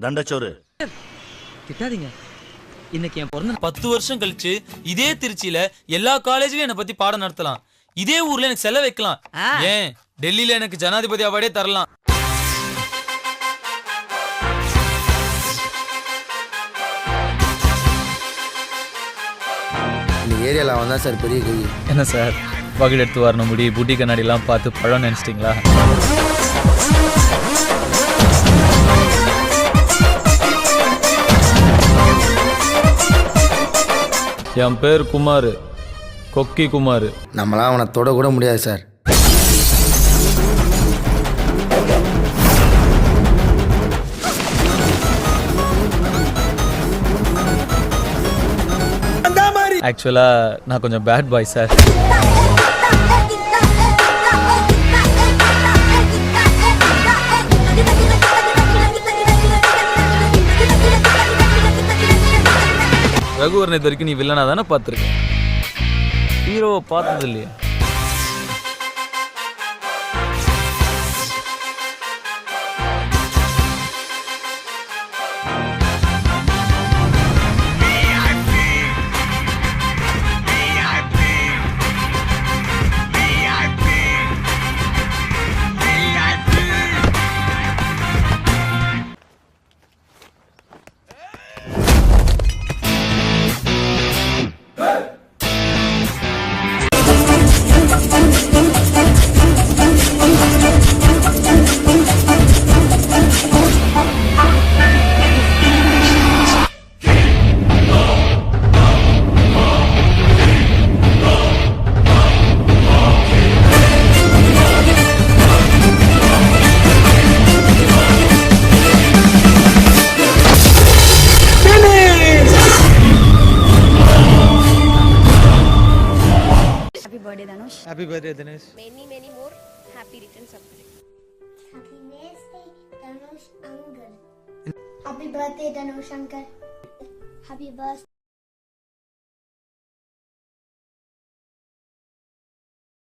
தண்டச்சோறு. திட்டாதீங்க. இன்னைக்கு என் பிறந்த 10 வருஷம் கழிச்சு இதே திருச்சியில எல்லா காலேஜ்லயும் என்ன பத்தி பாடம் நடத்தலாம். இதே ஊர்ல எனக்கு செல்ல வைக்கலாம். ஏன் டெல்லியில எனக்கு ஜனாதிபதி அவார்டே தரலாம். இந்த ஏரியாவில் அவன் தான் சார் பெரிய கை. என்ன சார் பகல் எடுத்து வரணும் முடி புட்டி கண்ணாடி எல்லாம் பார்த்து பழம் நினைச்சிட்டீங்களா? என் பேர் குமார், கொக்கி குமார். நம்மளாம் அவனை தொட கூட முடியாது சார். ஆக்சுவலா நான் கொஞ்சம் பேட் பாய் சார். ரகுவரன் இது வரைக்கும் நீ வில்லனா தானே பார்த்துருக்க, ஹீரோவை பார்த்தது இல்லையா? Happy birthday Dhanush. Many more happy returns of the day. Happy birthday Dhanush uncle. Happy birthday Dhanush uncle. Happy birthday.